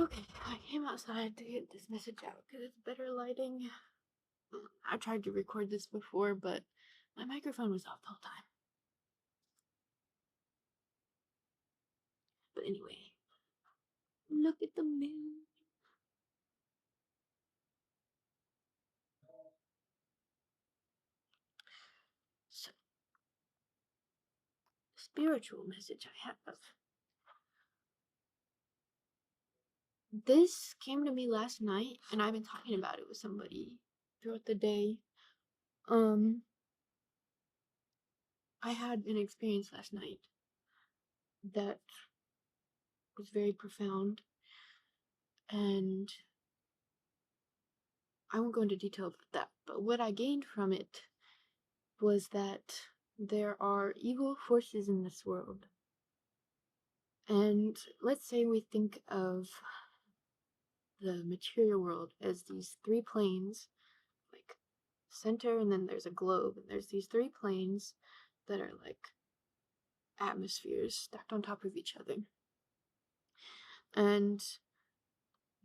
Okay, I came outside to get this message out because it's better lighting. I tried to record this before, but my microphone was off the whole time. But anyway, look at the moon. So, spiritual message I have. This came to me last night, and I've been talking about it with somebody throughout the day. Um, I had an experience last night that was very profound, and I won't go into detail about that, but what I gained from it was that there are evil forces in this world. And let's say we think of the material world as these three planes, like center, and then there's a globe, and there's these three planes that are like atmospheres stacked on top of each other. And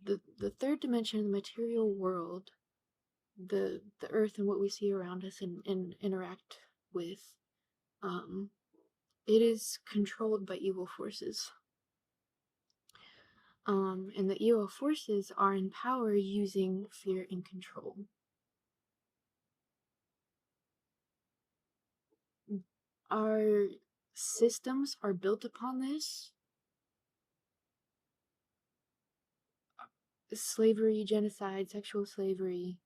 the third dimension of the material world, the earth and what we see around us and interact with, it is controlled by evil forces. And the evil forces are in power using fear and control. Our systems are built upon this. Slavery, genocide, sexual slavery,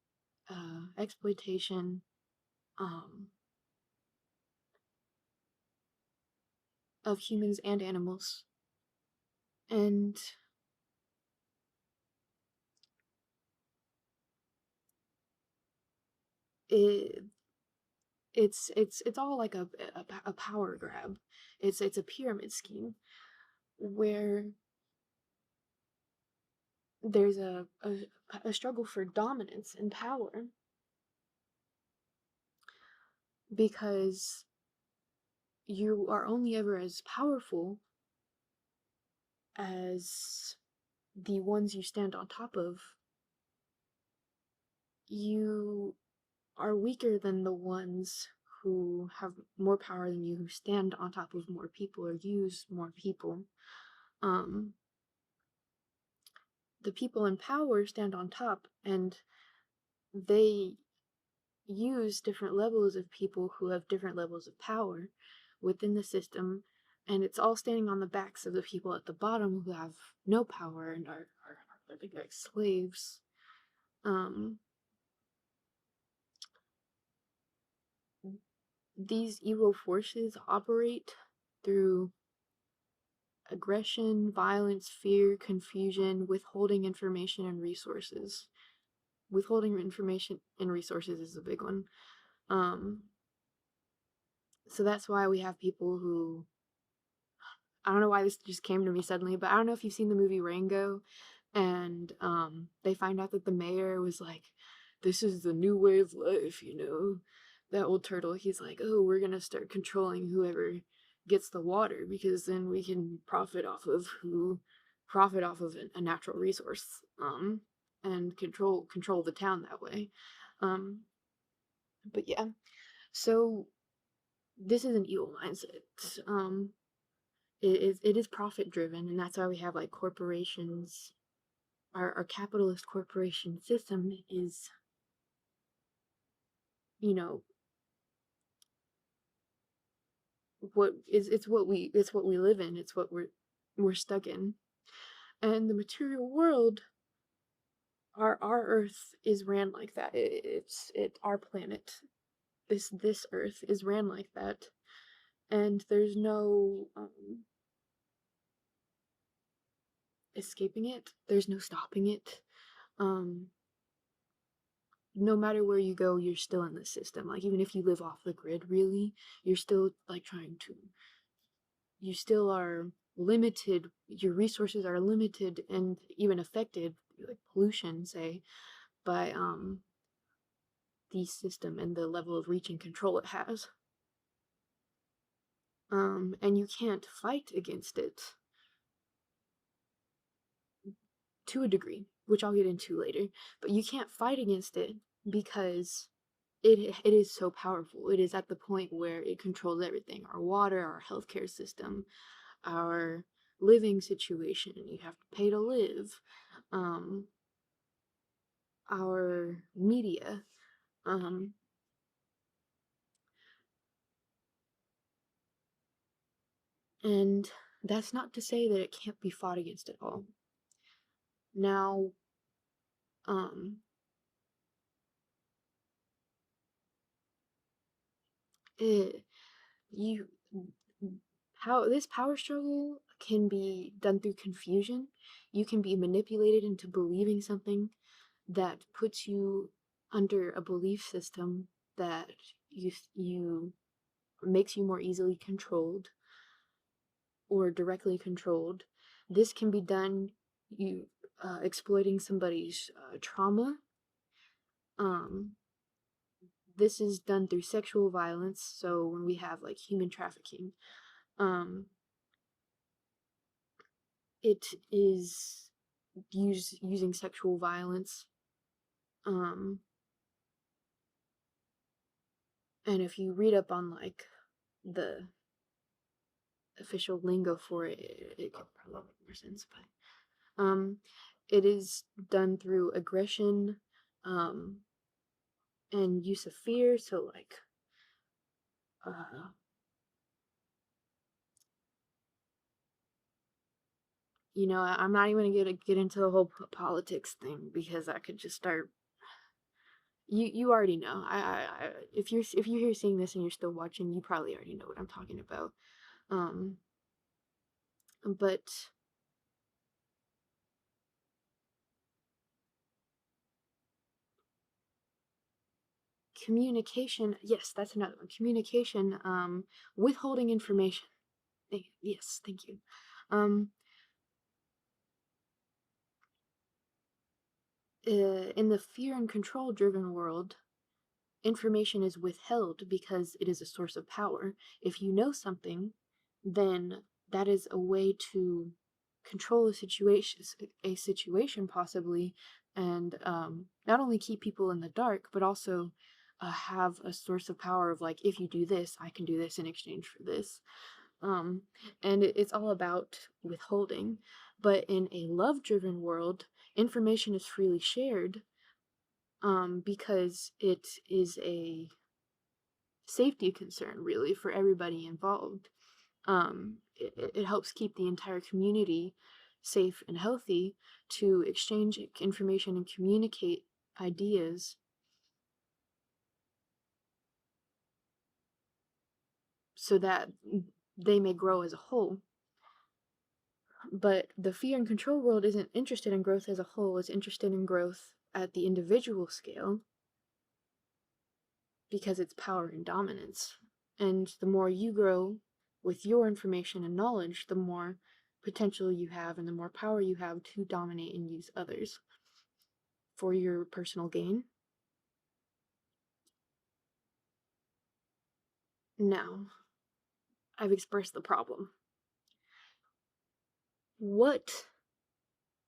exploitation, of humans and animals. And it, it's all like a power grab. It's a pyramid scheme where there's a struggle for dominance and power, because you are only ever as powerful as the ones you stand on top of. You are weaker than the ones who have more power than you, who stand on top of more people or use more people. Um, the people in power stand on top, and they use different levels of people who have different levels of power within the system, and it's all standing on the backs of the people at the bottom who have no power and are like slaves. These evil forces operate through aggression, violence, fear, confusion, withholding information and resources. Withholding information and resources is a big one. So that's why we have people who, I don't know why this just came to me suddenly, but I don't know if you've seen the movie Rango, and they find out that the mayor was like, this is the new way of life, you know. That old turtle, he's like, oh, we're gonna start controlling whoever gets the water, because then we can profit off of a natural resource, and control the town that way. Um, but yeah, so this is an evil mindset. It is profit driven, and that's why we have like corporations. Our capitalist corporation system is, you know, it's what we live in. It's what we're stuck in. And the material world, our Earth is ran like that. It's our planet. This Earth is ran like that, and there's no escaping it. There's no stopping it. Um, no matter where you go, you're still in the system. Like, even if you live off the grid, really, you're still like you still are limited. Your resources are limited and even affected, like pollution, say, by the system and the level of reach and control it has. And you can't fight against it. to a degree, which I'll get into later, but you can't fight against it because it is so powerful. It is at the point where it controls everything: our water, our healthcare system, our living situation. You have to pay to live. Um, our media. Um, and that's not to say that it can't be fought against at all. Now, um, it, you how this power struggle can be done through confusion. You can be manipulated into believing something that puts you under a belief system that you makes you more easily controlled or directly controlled. This can be done you exploiting somebody's trauma. Um, this is done through sexual violence. So when we have like human trafficking, um, it is using sexual violence. Um, and if you read up on like the official lingo for it, it could probably make more sense. But it is done through aggression, um, and use of fear. So like, uh, I'm not even gonna get into the whole politics thing because I could just start. You already know. If you're here seeing this and you're still watching, you probably already know what I'm talking about. Um, but communication, yes, that's another one. Communication, withholding information. Yes, thank you. Um, in the fear and control driven world, information is withheld because it is a source of power. If you know something, then that is a way to control a situation possibly, and not only keep people in the dark, but also have a source of power of like, if you do this, I can do this in exchange for this. Um, and it's all about withholding. But in a love-driven world, information is freely shared, because it is a safety concern, really, for everybody involved. It helps keep the entire community safe and healthy to exchange information and communicate ideas so that they may grow as a whole. But the fear and control world isn't interested in growth as a whole, it's interested in growth at the individual scale because it's power and dominance. And the more you grow with your information and knowledge, the more potential you have and the more power you have to dominate and use others for your personal gain. Now, I've expressed the problem. What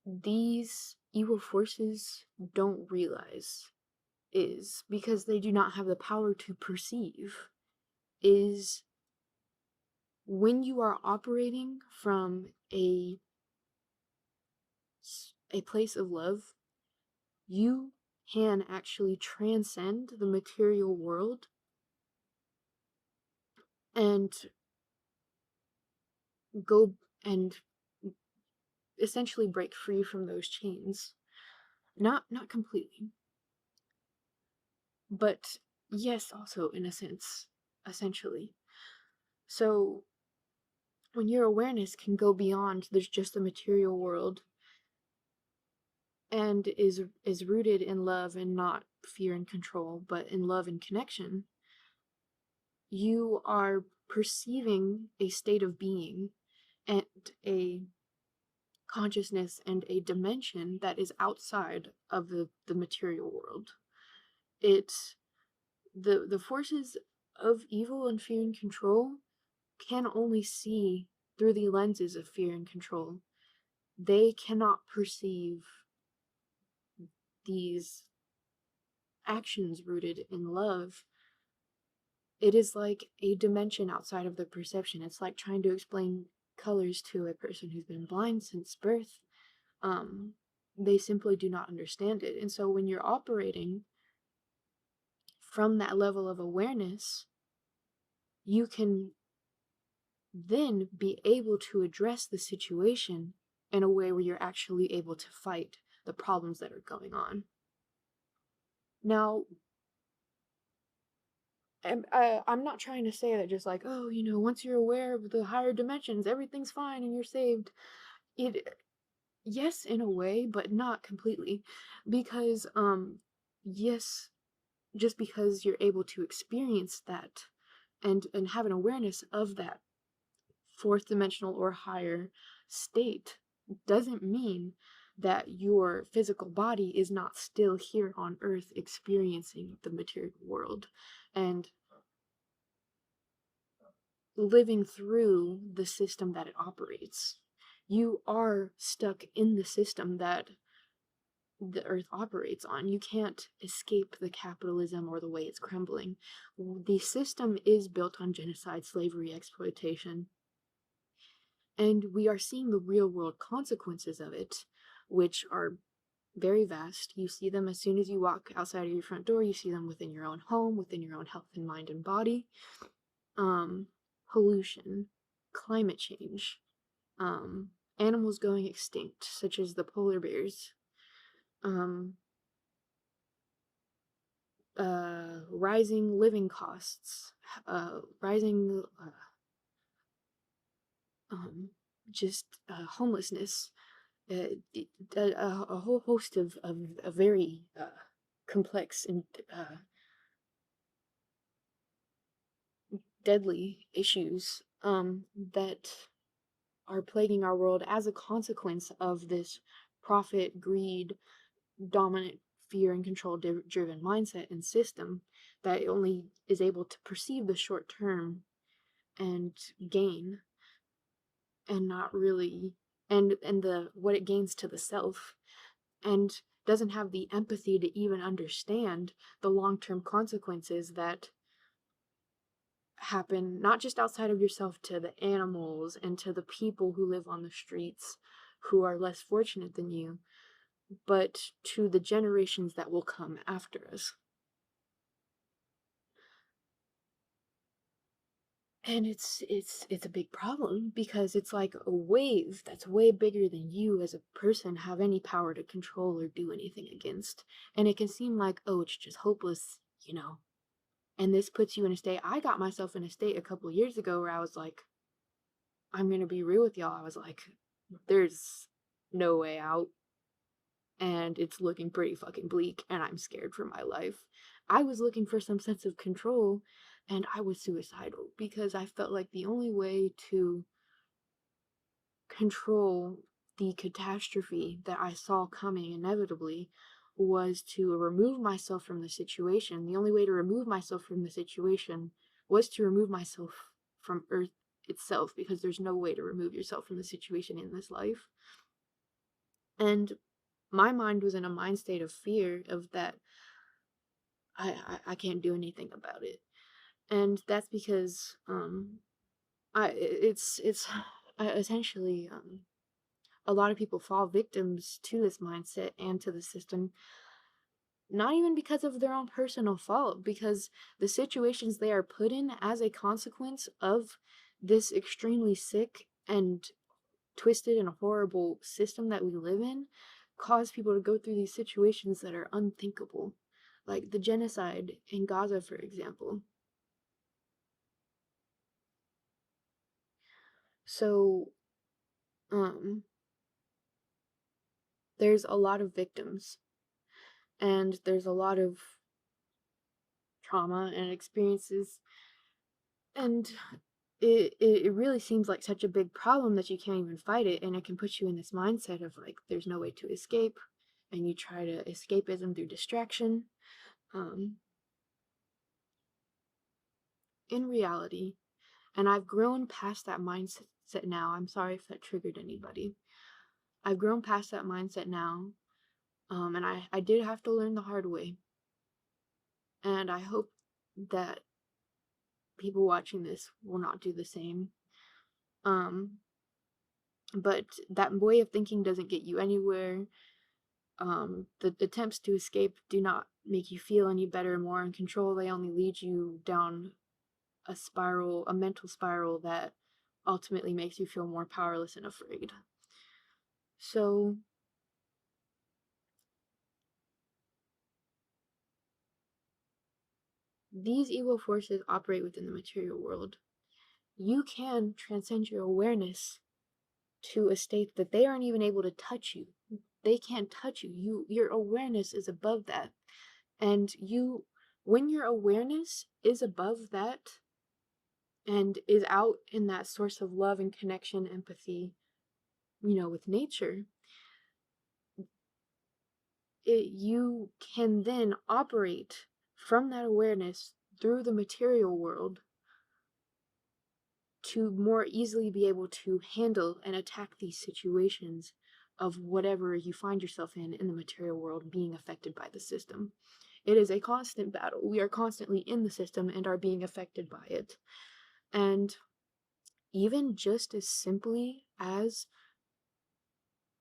these evil forces don't realize is, because they do not have the power to perceive, is when you are operating from a place of love, you can actually transcend the material world and go and essentially break free from those chains. Not completely, but yes, also in a sense, essentially. So when your awareness can go beyond there's just the material world and is rooted in love and not fear and control, but in love and connection, you are perceiving a state of being and a consciousness and a dimension that is outside of the material world. It's the forces of evil and fear and control can only see through the lenses of fear and control. they cannot perceive these actions rooted in love. It is like a dimension outside of their perception. It's like trying to explain colors to a person who's been blind since birth. Um, they simply do not understand it. And so when you're operating from that level of awareness, you can then be able to address the situation in a way where you're actually able to fight the problems that are going on. Now, I'm not trying to say that just like, oh, once you're aware of the higher dimensions, everything's fine and you're saved. It, yes, in a way, but not completely. Because, yes, just because you're able to experience that and have an awareness of that fourth dimensional or higher state doesn't mean that your physical body is not still here on earth experiencing the material world and living through the system that it operates. You are stuck in the system that the earth operates on. You can't escape the capitalism or the way it's crumbling. The system is built on genocide, slavery, exploitation, and we are seeing the real world consequences of it, which are very vast. You see them as soon as you walk outside of your front door. You see them within your own home, within your own health and mind and body. um Pollution, climate change, animals going extinct such as the polar bears, um rising living costs, rising um just homelessness, uh, a whole host of a very complex and deadly issues that are plaguing our world as a consequence of this profit, greed, dominant fear and control driven mindset and system that only is able to perceive the short term and gain, and not really, and the what it gains to the self, and doesn't have the empathy to even understand the long-term consequences that happen not just outside of yourself to the animals and to the people who live on the streets who are less fortunate than you, but to the generations that will come after us. And it's a big problem because it's like a wave that's way bigger than you as a person have any power to control or do anything against. And it can seem like, oh, it's just hopeless. And this puts you in a state. I got myself in a state a couple of years ago where I was like, I'm gonna be real with y'all. I was like, there's no way out, and it's looking pretty fucking bleak, and I'm scared for my life. I was looking for some sense of control, and I was suicidal because I felt like the only way to control the catastrophe that I saw coming inevitably was to remove myself from the situation. The only way to remove myself from the situation was to remove myself from Earth itself, because there's no way to remove yourself from the situation in this life. And my mind was in a mind state of fear of that. I can't do anything about it, and that's because it's essentially a lot of people fall victims to this mindset and to the system, not even because of their own personal fault, because the situations they are put in as a consequence of this extremely sick and twisted and horrible system that we live in cause people to go through these situations that are unthinkable, like the genocide in Gaza, for example. So, um, there's a lot of victims, and there's a lot of trauma and experiences, and it really seems like such a big problem that you can't even fight it, and it can put you in this mindset of like there's no way to escape, and you try to escapism through distraction. um in reality, and I've grown past that mindset now. I'm sorry if that triggered anybody. I've grown past that mindset now. And I did have to learn the hard way. And I hope that people watching this will not do the same. Um, but that way of thinking doesn't get you anywhere. The attempts to escape do not make you feel any better, more in control. They only lead you down a spiral, a mental spiral that ultimately makes you feel more powerless and afraid. So, these evil forces operate within the material world. You can transcend your awareness to a state that they aren't even able to touch you. They can't touch you. Your awareness is above that. And when your awareness is above that and is out in that source of love and connection, empathy, with nature, you can then operate from that awareness through the material world to more easily be able to handle and attack these situations of whatever you find yourself in the material world being affected by the system. It is a constant battle. We are constantly in the system and are being affected by it. And even just as simply as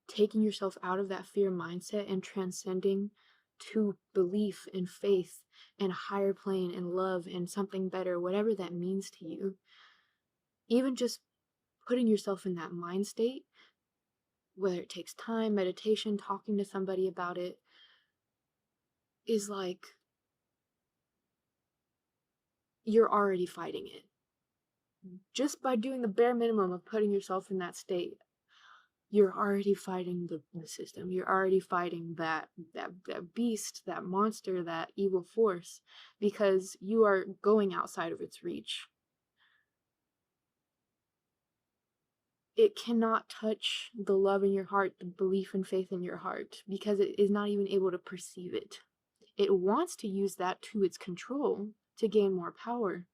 taking yourself out of that fear mindset and transcending to belief and faith and a higher plane and love and something better, whatever that means to you, even just putting yourself in that mind state, whether it takes time, meditation, talking to somebody about it, is like you're already fighting it. Just by doing the bare minimum of putting yourself in that state, you're already fighting the system. You're already fighting that beast, that monster, that evil force, because you are going outside of its reach. It cannot touch the love in your heart, the belief and faith in your heart, because it is not even able to perceive it. It wants to use that to its control to gain more power,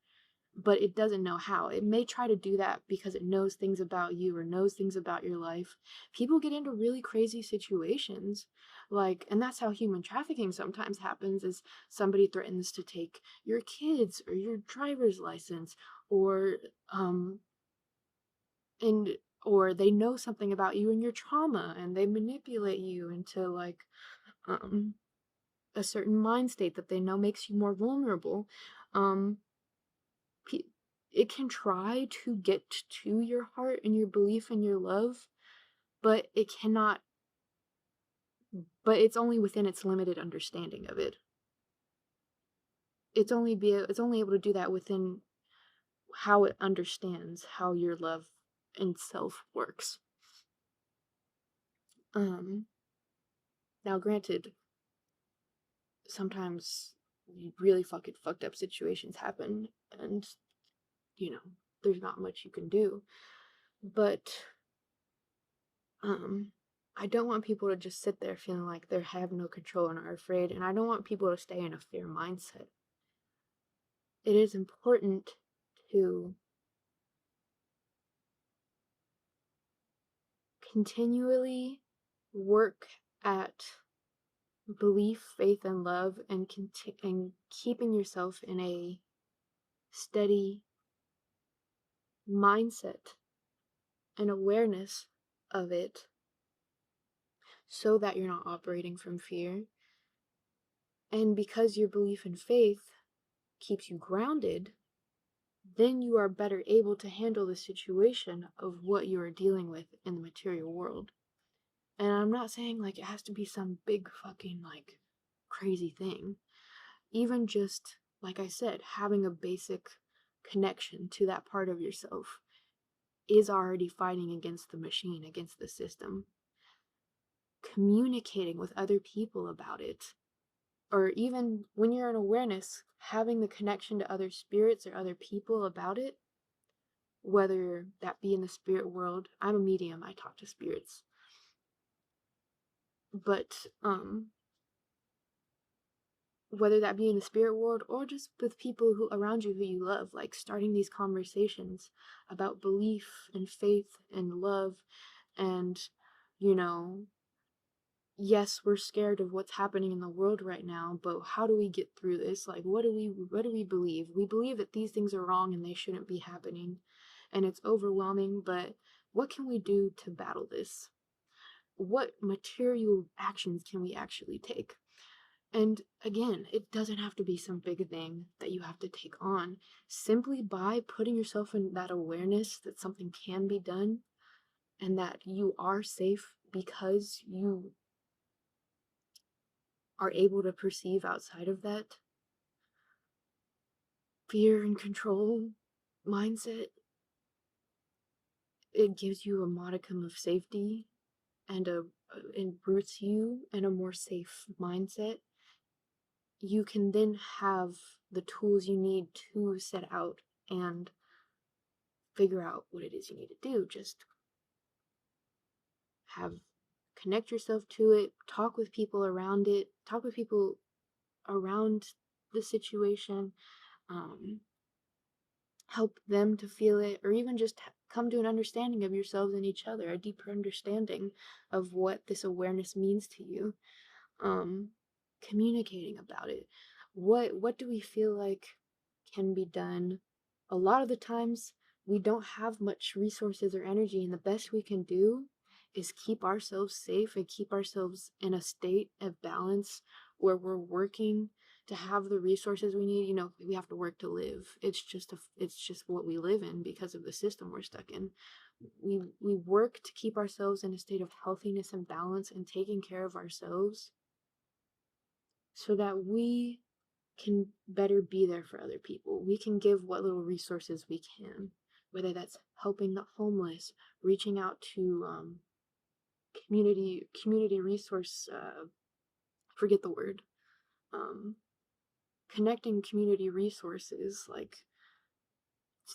but it doesn't know how. It may try to do that because it knows things about you or knows things about your life. People get into really crazy situations, and that's how human trafficking sometimes happens, is somebody threatens to take your kids or your driver's license, or and or they know something about you and your trauma, and they manipulate you into um a certain mind state that they know makes you more vulnerable. um it can try to get to your heart and your belief and your love, but it cannot, but it's only within its limited understanding of it. It's only able to do that within how it understands how your love and self works. um Now granted, sometimes really fucking fucked up situations happen, and there's not much you can do. But um I don't want people to just sit there feeling like they have no control and are afraid, and I don't want people to stay in a fear mindset. It is important to continually work at belief, faith, and love, and keeping yourself in a steady mindset and awareness of it, so that you're not operating from fear. And because your belief and faith keeps you grounded, then you are better able to handle the situation of what you are dealing with in the material world. And I'm not saying it has to be some big fucking crazy thing. Even just, like I said, having a basic connection to that part of yourself is already fighting against the machine, against the system. Communicating with other people about it, or even when you're in awareness, having the connection to other spirits or other people about it, whether that be in the spirit world. I'm a medium, I talk to spirits. But whether that be in the spirit world or just with people who around you who you love, starting these conversations about belief and faith and love, and You know, yes, we're scared of what's happening in the world right now, but how do we get through this? Like, what do we believe? We believe that these things are wrong and they shouldn't be happening, and it's overwhelming, but what can we do to battle this? What material actions can we actually take? And again, it doesn't have to be some big thing that you have to take on. Simply by putting yourself in that awareness that something can be done and that you are safe because you are able to perceive outside of that fear and control mindset, it gives you a modicum of safety and it roots you in a more safe mindset. You can then have the tools you need to set out and figure out what it is you need to do. Just have connect yourself to it, talk with people around it, talk with people around the situation, um, help them to feel it, or even just come to an understanding of yourselves and each other, a deeper understanding of what this awareness means to you. Um, Communicating about it. What do we feel like can be done? A lot of the times we don't have much resources or energy, and the best we can do is keep ourselves safe and keep ourselves in a state of balance where we're working to have the resources we need. You know, we have to work to live. It's just what we live in because of the system we're stuck in. We work to keep ourselves in a state of healthiness and balance and taking care of ourselves so that we can better be there for other people. We can give what little resources we can, whether that's helping the homeless, reaching out to community resource. Forget the word. Um, Connecting community resources, like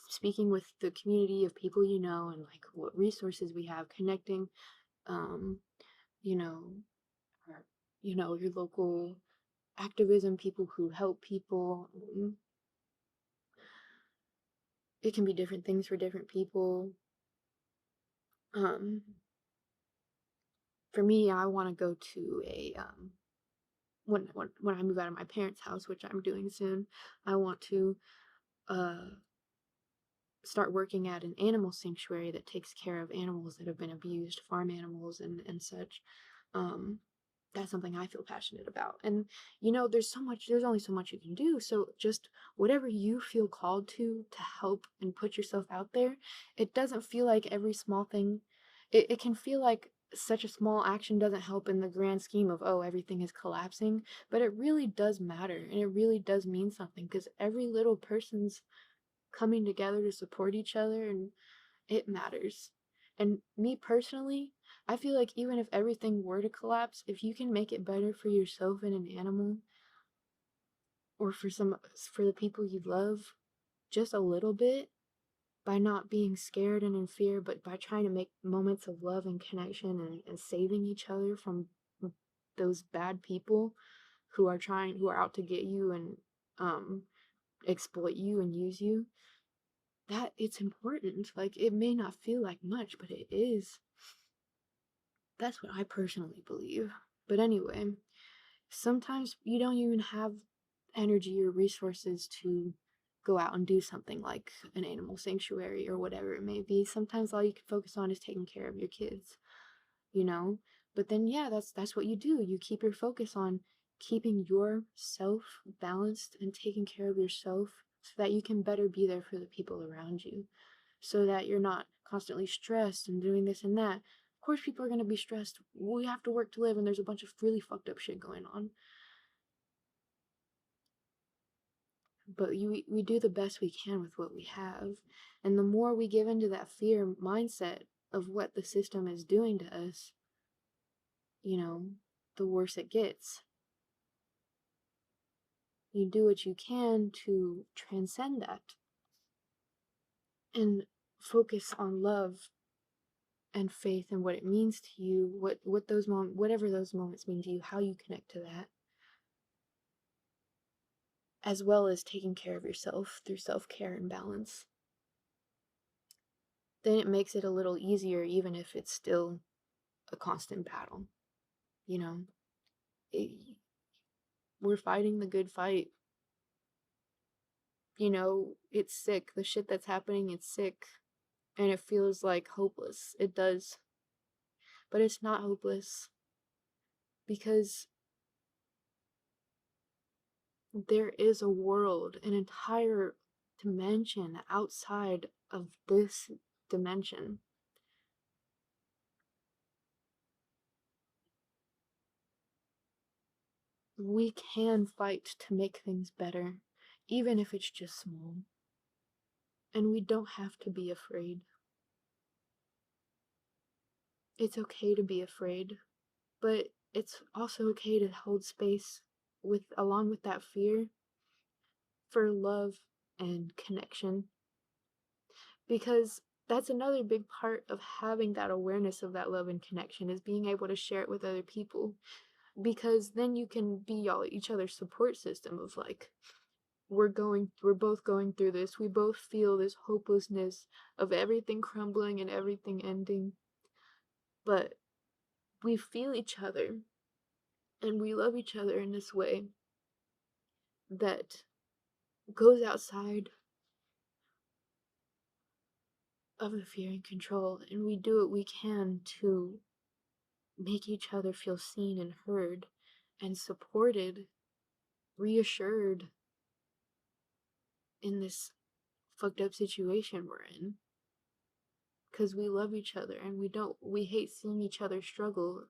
speaking with the community of people you know, and like what resources we have. Connecting, um, you know, our, your local activism people who help people. It can be different things for different people. Um, for me, I want to go to a when I move out of my parents' house, which I'm doing soon. I want to uh start working at an animal sanctuary that takes care of animals that have been abused, farm animals and such. Um, that's something I feel passionate about. And there's only so much you can do. So just whatever you feel called to help and put yourself out there. It doesn't feel like every small thing, it can feel like such a small action doesn't help in the grand scheme of, oh, everything is collapsing, but it really does matter and it really does mean something because every little person's coming together to support each other, and it matters. And me personally, I feel like even if everything were to collapse, if you can make it better for yourself and an animal, or for the people you love, just a little bit, by not being scared and in fear, but by trying to make moments of love and connection and saving each other from those bad people who are out to get you and um exploit you and use you, that it's important. Like, it may not feel like much, but it is. That's what I personally believe. But anyway, sometimes you don't even have energy or resources to go out and do something like an animal sanctuary or whatever it may be. Sometimes all you can focus on is taking care of your kids, you know? But then yeah, that's what you do. You keep your focus on keeping yourself balanced and taking care of yourself so that you can better be there for the people around you. So that you're not constantly stressed and doing this and that. Of course, people are going to be stressed. We have to work to live, and there's a bunch of really fucked up shit going on. But we do the best we can with what we have. And the more we give into that fear mindset of what the system is doing to us, the worse it gets. You do what you can to transcend that and focus on love and faith and what it means to you, what those moments, whatever those moments mean to you, how you connect to that, as well as taking care of yourself through self-care and balance. Then it makes it a little easier, even if it's still a constant battle, you know? It, we're fighting the good fight. You know, it's sick. The shit that's happening, it's sick. And it feels like hopeless. It does. But it's not hopeless. Because there is a world, an entire dimension outside of this dimension. We can fight to make things better, even if it's just small. And we don't have to be afraid. It's okay to be afraid, but it's also okay to hold space with, along with that fear, for love and connection. Because that's another big part of having that awareness of that love and connection, is being able to share it with other people. Because then you can be y'all each other's support system of like, we're both going through this. We both feel this hopelessness of everything crumbling and everything ending. But we feel each other and we love each other in this way that goes outside of the fear and control, and we do what we can to make each other feel seen and heard and supported, reassured in this fucked up situation we're in. Because we love each other and we hate seeing each other struggle.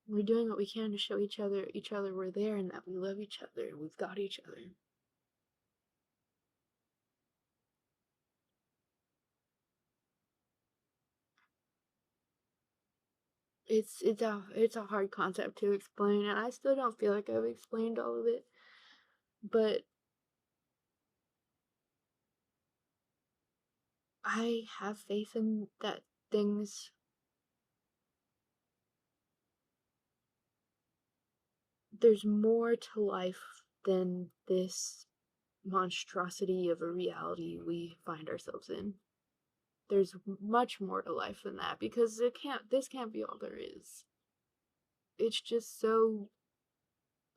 We're doing what we can to show each other we're there and that we love each other and we've got each other. It's a hard concept to explain, and I still don't feel like I've explained all of it, but I have faith in that things there's more to life than this monstrosity of a reality we find ourselves in. There's much more to life than that, because this can't be all there is. It's just so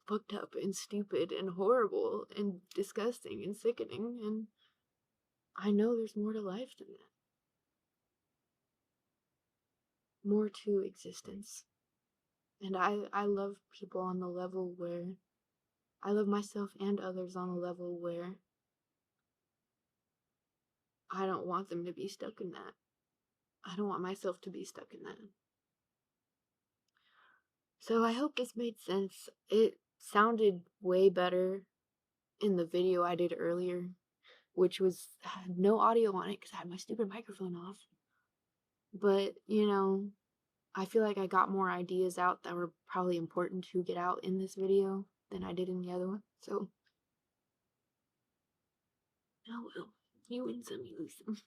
fucked up and stupid and horrible and disgusting and sickening, and I know there's more to life than that. More to existence. And I love people on the level where I love myself and others on a level where I don't want them to be stuck in that. I don't want myself to be stuck in that. So I hope this made sense. It sounded way better in the video I did earlier, which had no audio on it because I had my stupid microphone off. But, you know, I feel like I got more ideas out that were probably important to get out in this video than I did in the other one. So, oh well, you win some, you lose some.